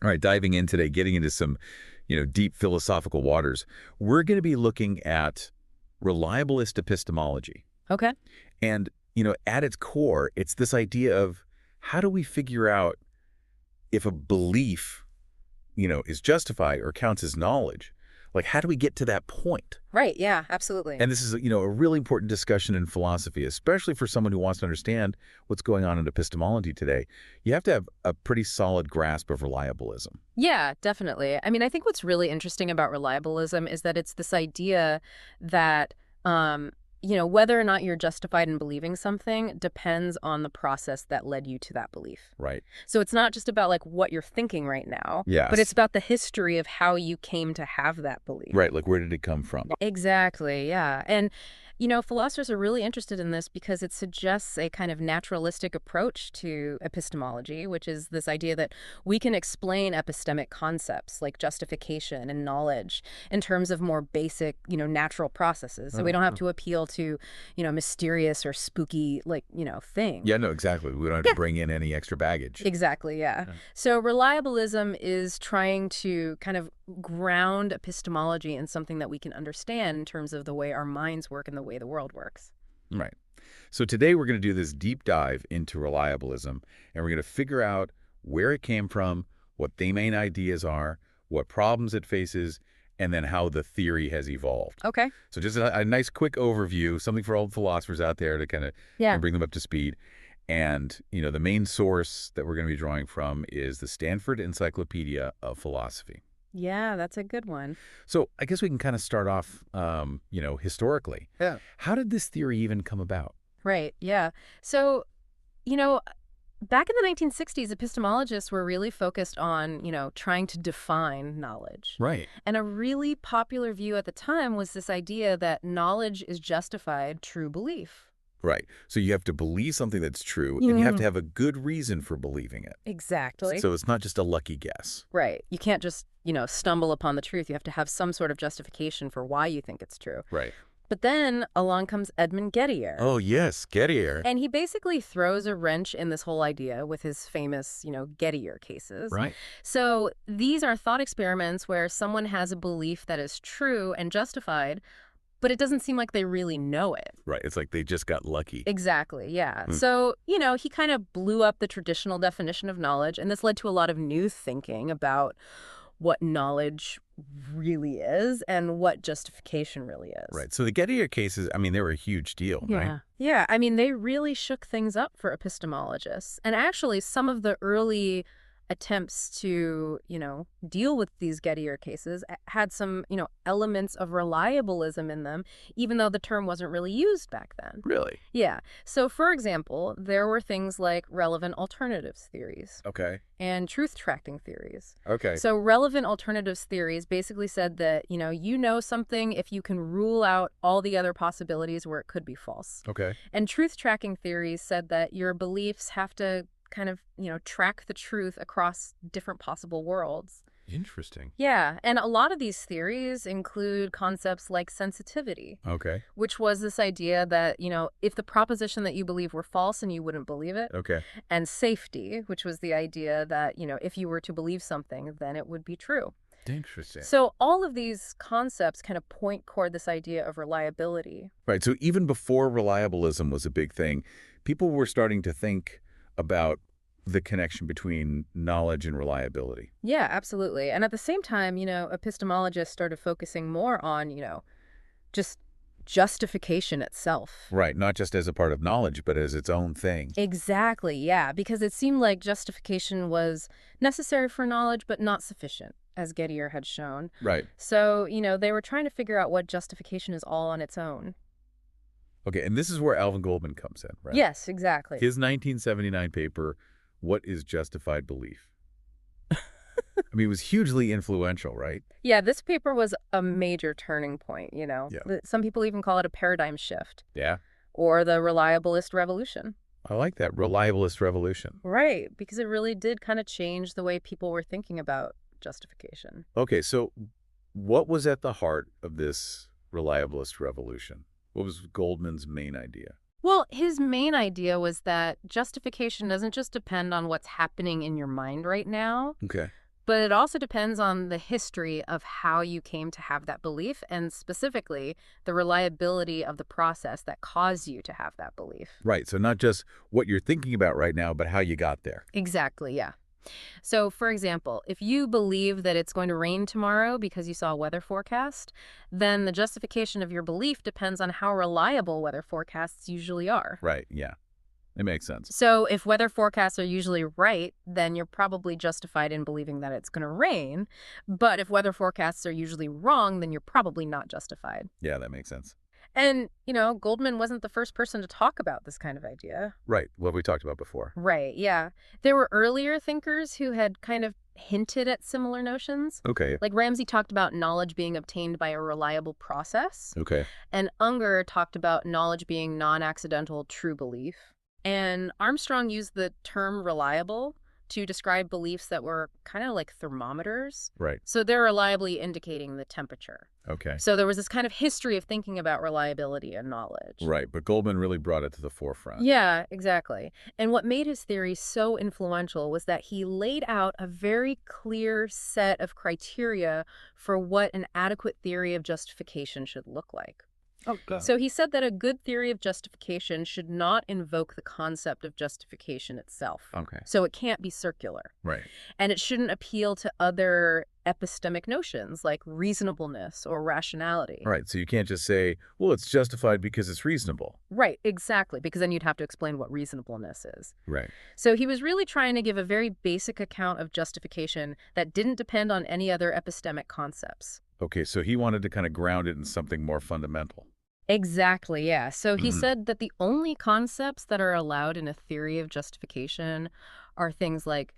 All right, diving in today, getting into some, deep philosophical waters. We're going to be looking at reliabilist epistemology. Okay. And, at its core, it's this idea of how do we figure out if a belief, is justified or counts as knowledge? Like, how do we get to that point? Right. Yeah, absolutely. And this is, a really important discussion in philosophy, especially for someone who wants to understand what's going on in epistemology today. You have to have a pretty solid grasp of reliabilism. Yeah, definitely. I mean, I think what's really interesting about reliabilism is that it's this idea that, whether or not you're justified in believing something depends on the process that led you to that belief. Right. So it's not just about like what you're thinking right now, Yes. but it's about the history of how you came to have that belief. Right. Like, where did it come from? Exactly. Yeah. And, philosophers are really interested in this because it suggests a kind of naturalistic approach to epistemology, which is this idea that we can explain epistemic concepts like justification and knowledge in terms of more basic, natural processes. So we don't have to appeal to, mysterious or spooky, thing. Yeah, no, exactly. We don't have to bring in any extra baggage. Exactly, yeah. So reliabilism is trying to kind of ground epistemology in something that we can understand in terms of the way our minds work and the way the world works. Right. So today we're going to do this deep dive into reliabilism, and we're going to figure out where it came from, what the main ideas are, what problems it faces, and then how the theory has evolved. Okay. So just a nice quick overview, something for all the philosophers out there to kind of bring them up to speed. And, the main source that we're going to be drawing from is the Stanford Encyclopedia of Philosophy. Yeah, that's a good one. So I guess we can kind of start off, historically. Yeah. How did this theory even come about? Right, yeah. So, back in the 1960s, epistemologists were really focused on, trying to define knowledge. Right. And a really popular view at the time was this idea that knowledge is justified through belief. Right. So you have to believe something that's true, and you have to have a good reason for believing it. Exactly. So it's not just a lucky guess. Right. You can't just, stumble upon the truth. You have to have some sort of justification for why you think it's true. Right. But then along comes Edmund Gettier. Oh, yes, Gettier. And he basically throws a wrench in this whole idea with his famous, Gettier cases. Right. So these are thought experiments where someone has a belief that is true and justified, but it doesn't seem like they really know it. Right. It's like they just got lucky. Exactly, yeah. So, he kind of blew up the traditional definition of knowledge, and this led to a lot of new thinking about what knowledge really is and what justification really is. Right. So the Gettier cases, they were a huge deal, right? Yeah, they really shook things up for epistemologists. And actually, some of the early attempts to, deal with these Gettier cases had some, elements of reliabilism in them, even though the term wasn't really used back then. Really? Yeah. So, for example, there were things like relevant alternatives theories. Okay. And truth-tracking theories. Okay. So relevant alternatives theories basically said that, you know something if you can rule out all the other possibilities where it could be false. Okay. And truth-tracking theories said that your beliefs have to kind of, track the truth across different possible worlds. Interesting. Yeah, and a lot of these theories include concepts like sensitivity. Okay. Which was this idea that, if the proposition that you believe were false and you wouldn't believe it. Okay. And safety, which was the idea that, if you were to believe something, then it would be true. Interesting. So all of these concepts kind of point toward this idea of reliability. Right. So even before reliabilism was a big thing, people were starting to think about the connection between knowledge and reliability. Yeah, absolutely. And at the same time, epistemologists started focusing more on, just justification itself. Right. Not just as a part of knowledge, but as its own thing. Exactly, yeah. Because it seemed like justification was necessary for knowledge, but not sufficient, as Gettier had shown. Right. So, they were trying to figure out what justification is all on its own. Okay. And this is where Alvin Goldman comes in, right? Yes, exactly. His 1979 paper, What is Justified Belief? It was hugely influential, right? Yeah, this paper was a major turning point, Yeah. Some people even call it a paradigm shift. Yeah. Or the reliabilist revolution. I like that. Reliabilist revolution. Right, because it really did kind of change the way people were thinking about justification. Okay, so what was at the heart of this reliabilist revolution? What was Goldman's main idea? Well, his main idea was that justification doesn't just depend on what's happening in your mind right now, Okay. but it also depends on the history of how you came to have that belief, and specifically the reliability of the process that caused you to have that belief. Right, so not just what you're thinking about right now, but how you got there. Exactly, yeah. So, for example, if you believe that it's going to rain tomorrow because you saw a weather forecast, then the justification of your belief depends on how reliable weather forecasts usually are. Right, yeah. It makes sense. So if weather forecasts are usually right, then you're probably justified in believing that it's going to rain. But if weather forecasts are usually wrong, then you're probably not justified. Yeah, that makes sense. And, Goldman wasn't the first person to talk about this kind of idea. Right, what we talked about before. Right, yeah. There were earlier thinkers who had kind of hinted at similar notions. Okay, Like Ramsey talked about knowledge being obtained by a reliable process, okay. and Unger talked about knowledge being non-accidental true belief. And Armstrong used the term reliable to describe beliefs that were kind of like thermometers. Right, So they're reliably indicating the temperature. okay. So there was this kind of history of thinking about reliability and knowledge. Right, but Goldman really brought it to the forefront. Yeah, exactly. And what made his theory so influential was that he laid out a very clear set of criteria for what an adequate theory of justification should look like. Okay. So he said that a good theory of justification should not invoke the concept of justification itself. Okay, So it can't be circular. right. And it shouldn't appeal to other epistemic notions like reasonableness or rationality. All right, so you can't just say, well, it's justified because it's reasonable. Right, exactly, because then you'd have to explain what reasonableness is. Right. So he was really trying to give a very basic account of justification that didn't depend on any other epistemic concepts. Okay, so he wanted to kind of ground it in something more fundamental. Exactly, yeah. So he Mhm. said that the only concepts that are allowed in a theory of justification are things like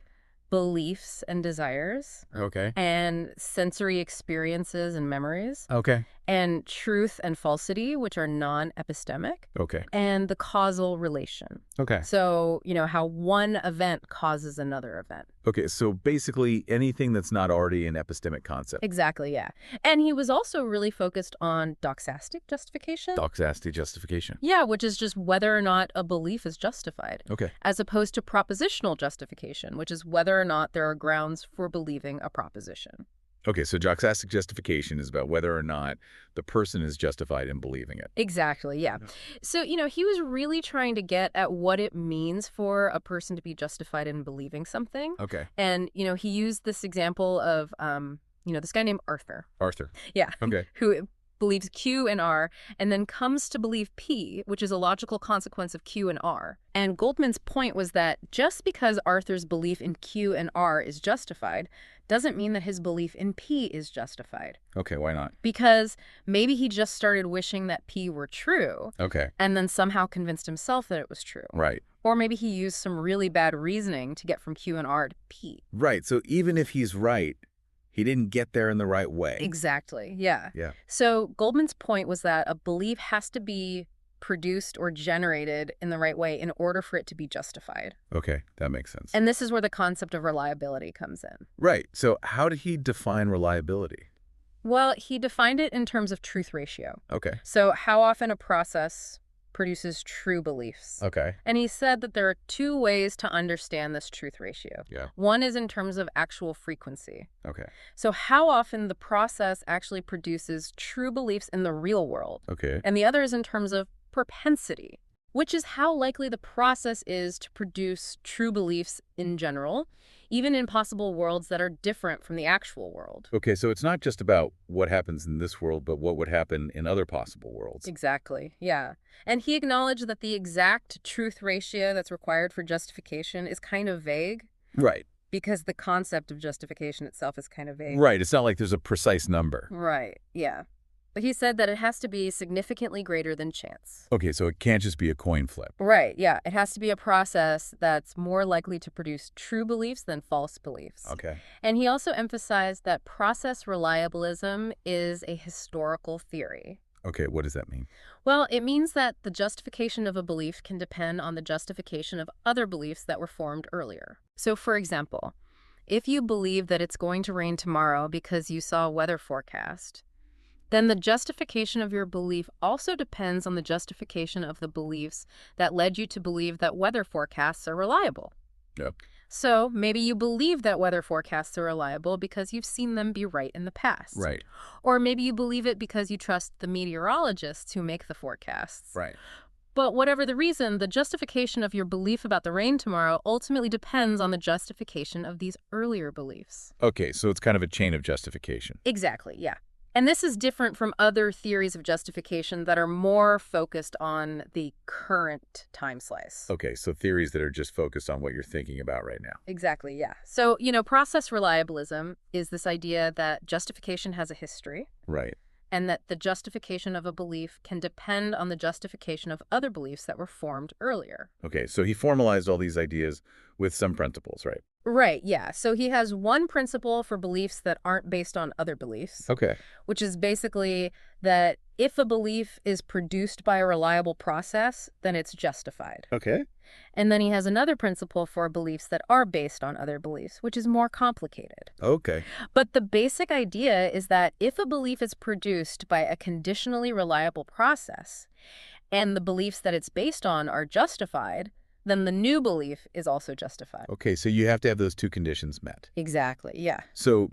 beliefs and desires, Okay. and sensory experiences and memories, Okay. and truth and falsity, which are non-epistemic, Okay. and the causal relation. Okay. So, how one event causes another event. Okay, so basically anything that's not already an epistemic concept. Exactly, yeah. And he was also really focused on doxastic justification. Doxastic justification. Yeah, which is just whether or not a belief is justified, Okay. as opposed to propositional justification, which is whether or not there are grounds for believing a proposition. Okay, so doxastic justification is about whether or not the person is justified in believing it. Exactly, yeah. Yeah. So, he was really trying to get at what it means for a person to be justified in believing something. Okay. And, he used this example of, this guy named Arthur. Arthur. Yeah. Okay. Who believes Q and R, and then comes to believe P, which is a logical consequence of Q and R. And Goldman's point was that just because Arthur's belief in Q and R is justified doesn't mean that his belief in P is justified. Okay, why not? Because maybe he just started wishing that P were true, Okay. and then somehow convinced himself that it was true. Right. Or maybe he used some really bad reasoning to get from Q and R to P. Right, so even if he's right, he didn't get there in the right way. Exactly, yeah. Yeah. So Goldman's point was that a belief has to be produced or generated in the right way in order for it to be justified. Okay, that makes sense. And this is where the concept of reliability comes in. Right, so how did he define reliability? Well, he defined it in terms of truth ratio. Okay. So how often a process produces true beliefs. Okay. And he said that there are two ways to understand this truth ratio. Yeah. One is in terms of actual frequency. Okay. So how often the process actually produces true beliefs in the real world. Okay. And the other is in terms of propensity, which is how likely the process is to produce true beliefs in general, even in possible worlds that are different from the actual world. Okay, so it's not just about what happens in this world, but what would happen in other possible worlds. Exactly, yeah. And he acknowledged that the exact truth ratio that's required for justification is kind of vague, Right. because the concept of justification itself is kind of vague. Right, it's not like there's a precise number. Right, yeah. But he said that it has to be significantly greater than chance. Okay, so it can't just be a coin flip. Right, yeah. It has to be a process that's more likely to produce true beliefs than false beliefs. Okay. And he also emphasized that process reliabilism is a historical theory. Okay, what does that mean? Well, it means that the justification of a belief can depend on the justification of other beliefs that were formed earlier. So, for example, if you believe that it's going to rain tomorrow because you saw a weather forecast, then the justification of your belief also depends on the justification of the beliefs that led you to believe that weather forecasts are reliable. Yep. So maybe you believe that weather forecasts are reliable because you've seen them be right in the past. Right. Or maybe you believe it because you trust the meteorologists who make the forecasts. Right. But whatever the reason, the justification of your belief about the rain tomorrow ultimately depends on the justification of these earlier beliefs. Okay, so it's kind of a chain of justification. Exactly, yeah. And this is different from other theories of justification that are more focused on the current time slice. Okay, so theories that are just focused on what you're thinking about right now. Exactly, yeah. So, process reliabilism is this idea that justification has a history Right. and that the justification of a belief can depend on the justification of other beliefs that were formed earlier. Okay, so he formalized all these ideas with some principles, right? Right, yeah. So he has one principle for beliefs that aren't based on other beliefs, Okay. which is basically that if a belief is produced by a reliable process, then it's justified. Okay. And then he has another principle for beliefs that are based on other beliefs, which is more complicated. Okay. But the basic idea is that if a belief is produced by a conditionally reliable process and the beliefs that it's based on are justified, then the new belief is also justified. Okay, so you have to have those two conditions met. Exactly, yeah. So,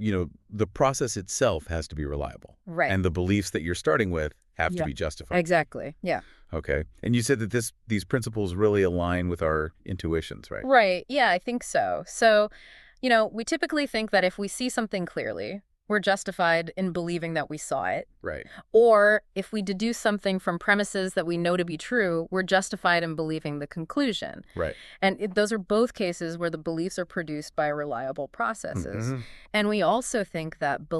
the process itself has to be reliable. Right. And the beliefs that you're starting with have to Yeah. be justified. Exactly, yeah. Okay. And you said that these principles really align with our intuitions, right? Right, yeah, I think so. So, we typically think that if we see something clearly, we're justified in believing that we saw it. Right. Or if we deduce something from premises that we know to be true, we're justified in believing the conclusion. Right. And those are both cases where the beliefs are produced by reliable processes. Mhm. And we also think that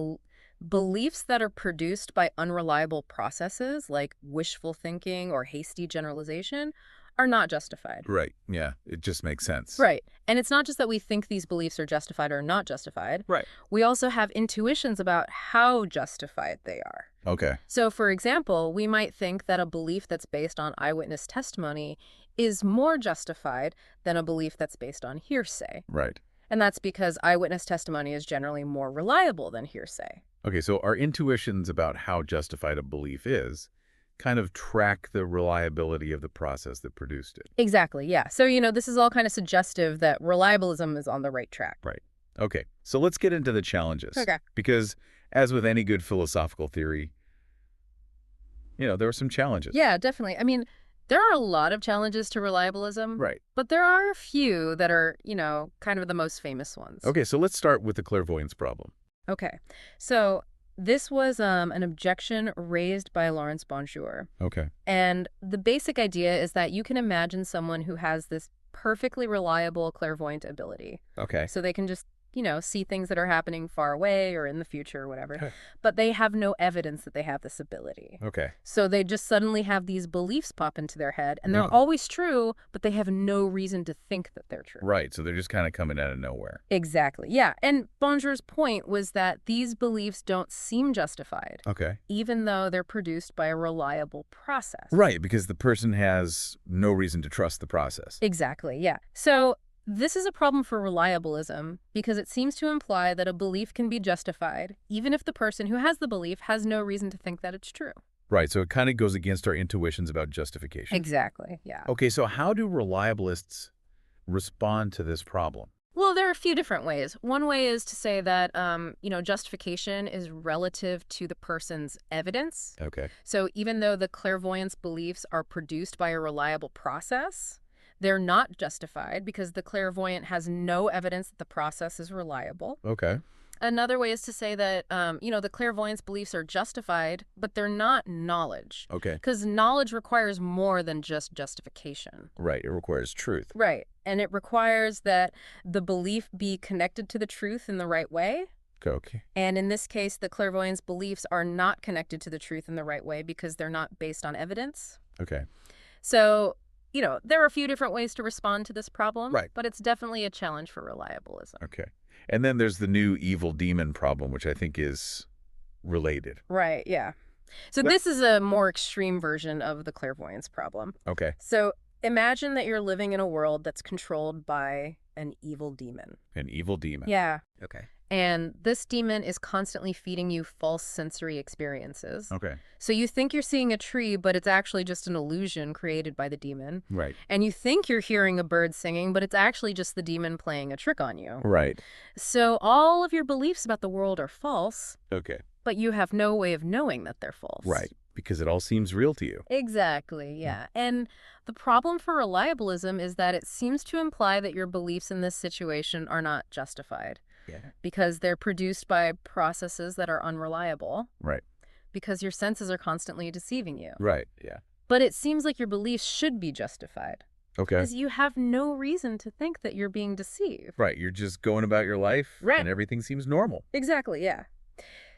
beliefs that are produced by unreliable processes, like wishful thinking or hasty generalization, are not justified. Right. Yeah. It just makes sense. Right. And it's not just that we think these beliefs are justified or not justified. Right. We also have intuitions about how justified they are. Okay. So, for example, we might think that a belief that's based on eyewitness testimony is more justified than a belief that's based on hearsay. Right. And that's because eyewitness testimony is generally more reliable than hearsay. Okay, so our intuitions about how justified a belief is kind of track the reliability of the process that produced it. Exactly, yeah. So, this is all kind of suggestive that reliabilism is on the right track. Right. Okay, so let's get into the challenges. Okay. Because as with any good philosophical theory, there are some challenges. Yeah, definitely. I mean, there are a lot of challenges to reliabilism. Right. But there are a few that are, kind of the most famous ones. Okay, so let's start with the clairvoyance problem. Okay. So this was an objection raised by Lawrence Bonjour. Okay. And the basic idea is that you can imagine someone who has this perfectly reliable clairvoyant ability. Okay. So they can just, see things that are happening far away or in the future or whatever. Okay. But they have no evidence that they have this ability. Okay. So they just suddenly have these beliefs pop into their head, and they're No. always true, but they have no reason to think that they're true. Right, so they're just kind of coming out of nowhere. Exactly, yeah. And Bonjour's point was that these beliefs don't seem justified, Okay. even though they're produced by a reliable process. Right, because the person has no reason to trust the process. Exactly, yeah. So this is a problem for reliabilism because it seems to imply that a belief can be justified, even if the person who has the belief has no reason to think that it's true. Right, so it kind of goes against our intuitions about justification. Exactly, yeah. Okay, so how do reliabilists respond to this problem? Well, there are a few different ways. One way is to say that, justification is relative to the person's evidence. Okay. So even though the clairvoyance beliefs are produced by a reliable process, they're not justified because the clairvoyant has no evidence that the process is reliable. Okay. Another way is to say that, the clairvoyance beliefs are justified, but they're not knowledge. Okay. Because knowledge requires more than just justification. Right, it requires truth. Right. And it requires that the belief be connected to the truth in the right way. Okay. And in this case, the clairvoyance beliefs are not connected to the truth in the right way because they're not based on evidence. Okay. So, there are a few different ways to respond to this problem. Right. But it's definitely a challenge for reliabilism. Okay. And then there's the new evil demon problem, which I think is related. Right, yeah. So But- this is a more extreme version of the clairvoyance problem. Okay. So imagine that you're living in a world that's controlled by an evil demon. An evil demon. Yeah. Okay. And this demon is constantly feeding you false sensory experiences. Okay. So you think you're seeing a tree, but it's actually just an illusion created by the demon. Right. And you think you're hearing a bird singing, but it's actually just the demon playing a trick on you. Right. So all of your beliefs about the world are false, Okay. but you have no way of knowing that they're false. Right. Because it all seems real to you. Exactly, yeah. And the problem for reliabilism is that it seems to imply that your beliefs in this situation are not justified. Yeah. Because they're produced by processes that are unreliable. Right. Because your senses are constantly deceiving you. Right. Yeah. But it seems like your beliefs should be justified. Okay. Because you have no reason to think that you're being deceived. Right. You're just going about your life Right. and everything seems normal. Exactly, yeah.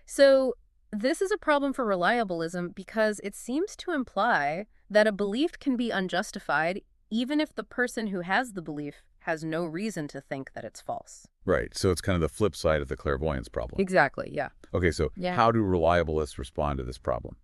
So this is a problem for reliabilism because it seems to imply that a belief can be unjustified even if the person who has the belief has no reason to think that it's false. Right. So it's kind of the flip side of the clairvoyance problem. Exactly, yeah. Okay. So how do reliabilists respond to this problem?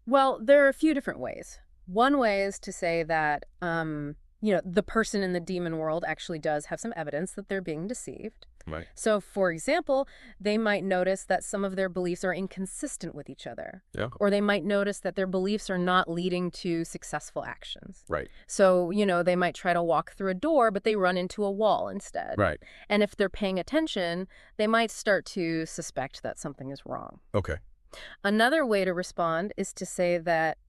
Well, there are a few different ways. One way is to say that, the person in the demon world actually does have some evidence that they're being deceived. Right. So, for example, they might notice that some of their beliefs are inconsistent with each other. Yeah. Or they might notice that their beliefs are not leading to successful actions. Right. So, they might try to walk through a door, but they run into a wall instead. Right. And if they're paying attention, they might start to suspect that something is wrong. Okay. Another way to respond is to say that,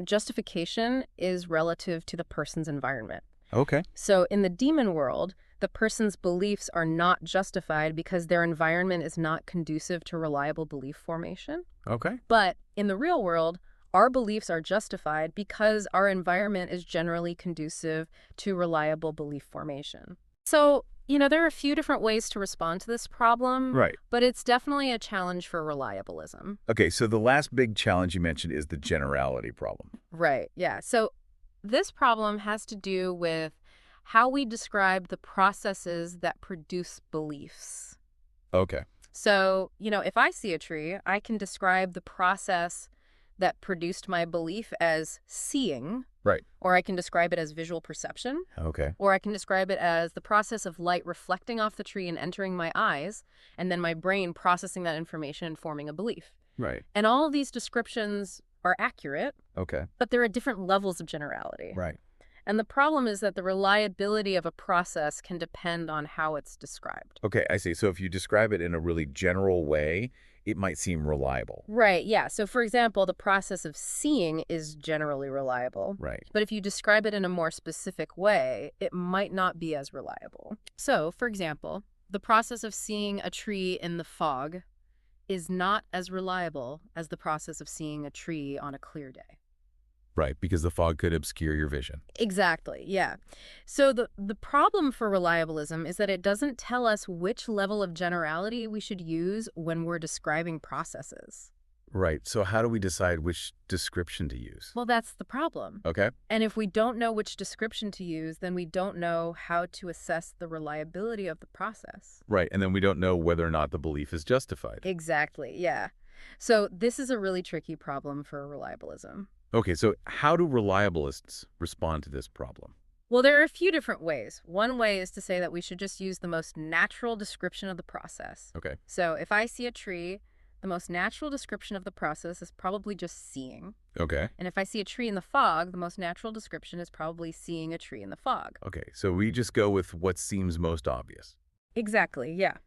justification is relative to the person's environment. Okay. So in the demon world, the person's beliefs are not justified because their environment is not conducive to reliable belief formation. Okay. But in the real world, our beliefs are justified because our environment is generally conducive to reliable belief formation. So, there are a few different ways to respond to this problem. Right. But it's definitely a challenge for reliabilism. Okay, so the last big challenge you mentioned is the generality problem. Right, yeah. So this problem has to do with how we describe the processes that produce beliefs. Okay. So, if I see a tree, I can describe the process that produced my belief as seeing. Right. Or I can describe it as visual perception. Okay. Or I can describe it as the process of light reflecting off the tree and entering my eyes, and then my brain processing that information and forming a belief. Right. And all of these descriptions are accurate, Okay. but there are different levels of generality. Right. And the problem is that the reliability of a process can depend on how it's described. Okay, I see. So if you describe it in a really general way, it might seem reliable. Right, yeah. So for example, the process of seeing is generally reliable. Right. But if you describe it in a more specific way, it might not be as reliable. So, for example, the process of seeing a tree in the fog is not as reliable as the process of seeing a tree on a clear day. Right, because the fog could obscure your vision. Exactly, yeah. So the problem for reliabilism is that it doesn't tell us which level of generality we should use when we're describing processes. Right, so how do we decide which description to use? Well, that's the problem. Okay. And if we don't know which description to use, then we don't know how to assess the reliability of the process. Right, and then we don't know whether or not the belief is justified. Exactly, yeah. So this is a really tricky problem for reliabilism. Okay, so how do reliabilists respond to this problem? Well, there are a few different ways. One way is to say that we should just use the most natural description of the process. Okay. So if I see a tree, the most natural description of the process is probably just seeing. Okay. And if I see a tree in the fog, the most natural description is probably seeing a tree in the fog. Okay, so we just go with what seems most obvious. Exactly, yeah.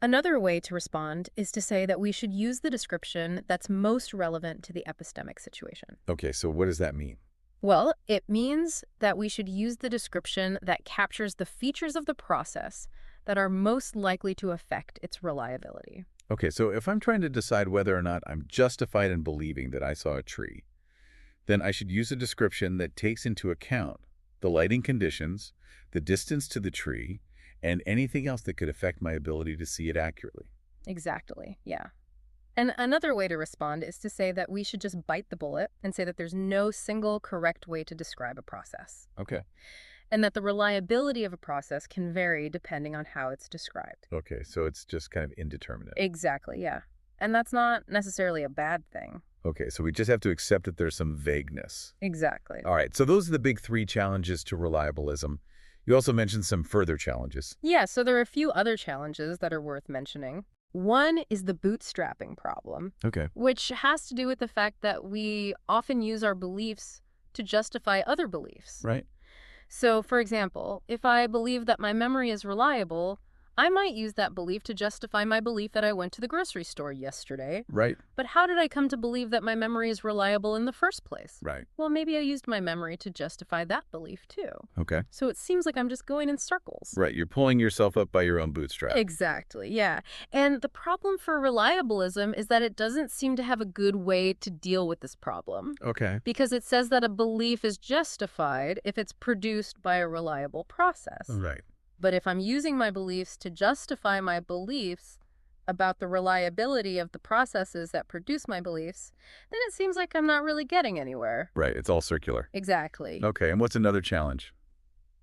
Another way to respond is to say that we should use the description that's most relevant to the epistemic situation. Okay, so what does that mean? Well, it means that we should use the description that captures the features of the process that are most likely to affect its reliability. Okay, so if I'm trying to decide whether or not I'm justified in believing that I saw a tree, then I should use a description that takes into account the lighting conditions, the distance to the tree, and anything else that could affect my ability to see it accurately. Exactly, yeah. And another way to respond is to say that we should just bite the bullet and say that there's no single correct way to describe a process. Okay. And that the reliability of a process can vary depending on how it's described. Okay, so it's just kind of indeterminate. Exactly, yeah. And that's not necessarily a bad thing. Okay, so we just have to accept that there's some vagueness. Exactly. All right, so those are the big three challenges to reliabilism. You also mentioned some further challenges. Yeah, so there are a few other challenges that are worth mentioning. One is the bootstrapping problem, Okay. which has to do with the fact that we often use our beliefs to justify other beliefs. Right. So, for example, if I believe that my memory is reliable, I might use that belief to justify my belief that I went to the grocery store yesterday. Right. But how did I come to believe that my memory is reliable in the first place? Right. Well, maybe I used my memory to justify that belief too. Okay. So it seems like I'm just going in circles. Right. You're pulling yourself up by your own bootstrap. Exactly, yeah. And the problem for reliabilism is that it doesn't seem to have a good way to deal with this problem. Okay. Because it says that a belief is justified if it's produced by a reliable process. Right. But if I'm using my beliefs to justify my beliefs about the reliability of the processes that produce my beliefs, then it seems like I'm not really getting anywhere. Right. It's all circular. Exactly. Okay. And what's another challenge?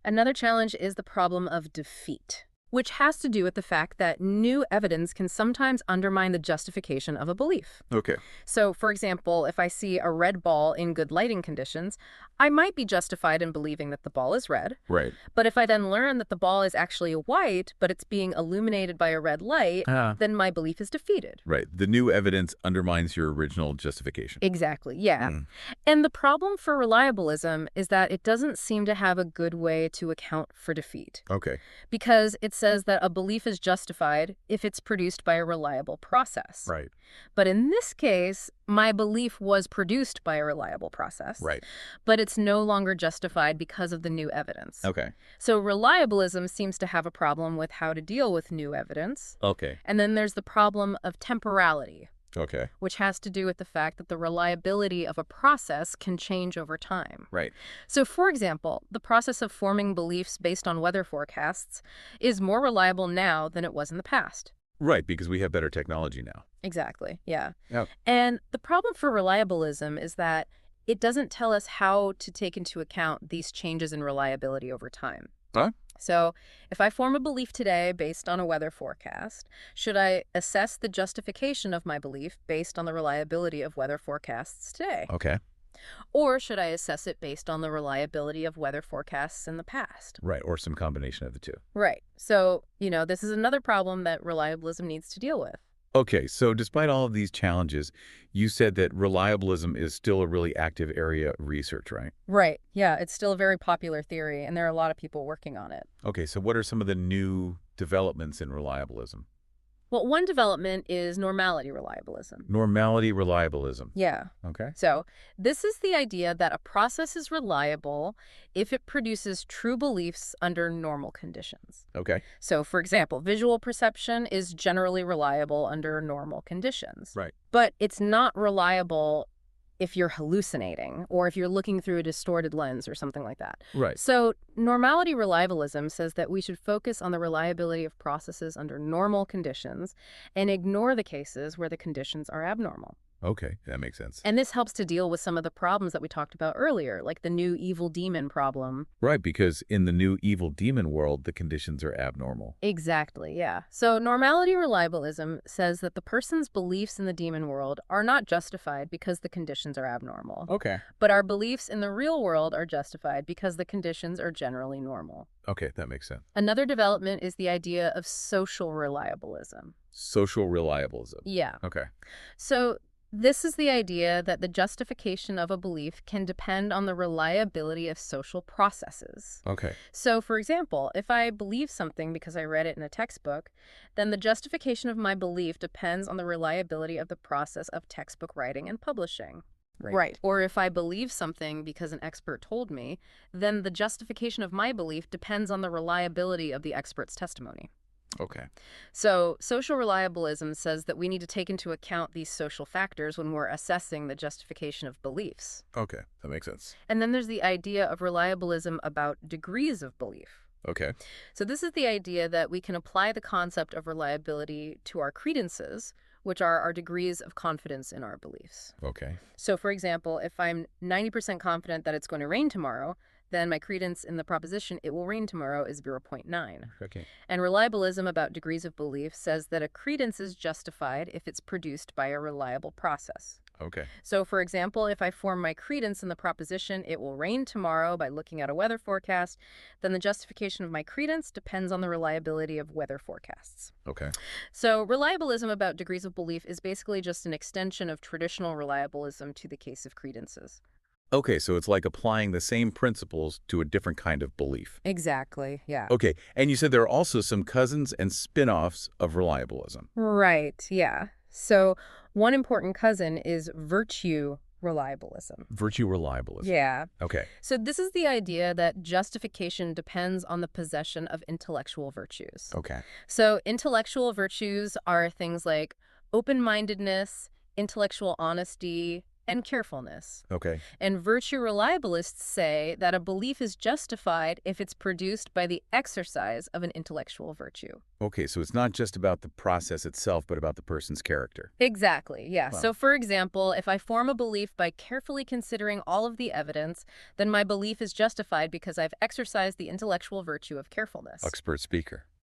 Another challenge is the problem of defeat, which has to do with the fact that new evidence can sometimes undermine the justification of a belief. Okay. So, for example, if I see a red ball in good lighting conditions, I might be justified in believing that the ball is red. Right. But if I then learn that the ball is actually white, but it's being illuminated by a red light, then my belief is defeated. Right. The new evidence undermines your original justification. Exactly, yeah. And the problem for reliabilism is that it doesn't seem to have a good way to account for defeat. Okay. Because it says that a belief is justified if it's produced by a reliable process. Right. But in this case, my belief was produced by a reliable process. Right. But it's no longer justified because of the new evidence. Okay. So reliabilism seems to have a problem with how to deal with new evidence. Okay. And then there's the problem of temporality, Okay. which has to do with the fact that the reliability of a process can change over time. Right. So, for example, the process of forming beliefs based on weather forecasts is more reliable now than it was in the past. Right, because we have better technology now. Exactly, yeah. Yeah. And the problem for reliabilism is that it doesn't tell us how to take into account these changes in reliability over time. Huh? So, if I form a belief today based on a weather forecast, should I assess the justification of my belief based on the reliability of weather forecasts today? Okay. Or should I assess it based on the reliability of weather forecasts in the past? Right, or some combination of the two. Right. So, this is another problem that reliabilism needs to deal with. Okay, so despite all of these challenges, you said that reliabilism is still a really active area of research, right? Right. Yeah, it's still a very popular theory, and there are a lot of people working on it. Okay, so what are some of the new developments in reliabilism? Well, one development is normality reliabilism. Normality reliabilism. Yeah. Okay. So this is the idea that a process is reliable if it produces true beliefs under normal conditions. Okay. So, for example, visual perception is generally reliable under normal conditions. Right. But it's not reliable if you're hallucinating or if you're looking through a distorted lens or something like that. Right. So normality reliabilism says that we should focus on the reliability of processes under normal conditions and ignore the cases where the conditions are abnormal. Okay, that makes sense. And this helps to deal with some of the problems that we talked about earlier, like the new evil demon problem. Right, because in the new evil demon world, the conditions are abnormal. Exactly, yeah. So normality reliabilism says that the person's beliefs in the demon world are not justified because the conditions are abnormal. Okay. But our beliefs in the real world are justified because the conditions are generally normal. Okay, that makes sense. Another development is the idea of social reliabilism. Social reliabilism. Yeah. Okay. So this is the idea that the justification of a belief can depend on the reliability of social processes. Okay. So, for example, if I believe something because I read it in a textbook, then the justification of my belief depends on the reliability of the process of textbook writing and publishing. Right. Or if I believe something because an expert told me, then the justification of my belief depends on the reliability of the expert's testimony. Okay. So social reliabilism says that we need to take into account these social factors when we're assessing the justification of beliefs. Okay, that makes sense. And then there's the idea of reliabilism about degrees of belief. Okay. So this is the idea that we can apply the concept of reliability to our credences, which are our degrees of confidence in our beliefs. Okay. So for example, if I'm 90% confident that it's going to rain tomorrow, then my credence in the proposition "it will rain tomorrow" is 0.9. Okay. And reliabilism about degrees of belief says that a credence is justified if it's produced by a reliable process. Okay. So, for example, if I form my credence in the proposition, it will rain tomorrow by looking at a weather forecast, then the justification of my credence depends on the reliability of weather forecasts. Okay. So, reliabilism about degrees of belief is basically just an extension of traditional reliabilism to the case of credences. Okay, so it's like applying the same principles to a different kind of belief. Exactly, yeah. Okay, and you said there are also some cousins and spin-offs of reliabilism. Right, yeah. So, one important cousin is virtue reliabilism. Virtue reliabilism. Yeah. Okay. So, this is the idea that justification depends on the possession of intellectual virtues. Okay. So, intellectual virtues are things like open-mindedness, intellectual honesty, and carefulness. Okay. And virtue reliabilists say that a belief is justified if it's produced by the exercise of an intellectual virtue. Okay, so it's not just about the process itself, but about the person's character. Exactly, yeah. Wow. So, for example, if I form a belief by carefully considering all of the evidence, then my belief is justified because I've exercised the intellectual virtue of carefulness. Expert speaker.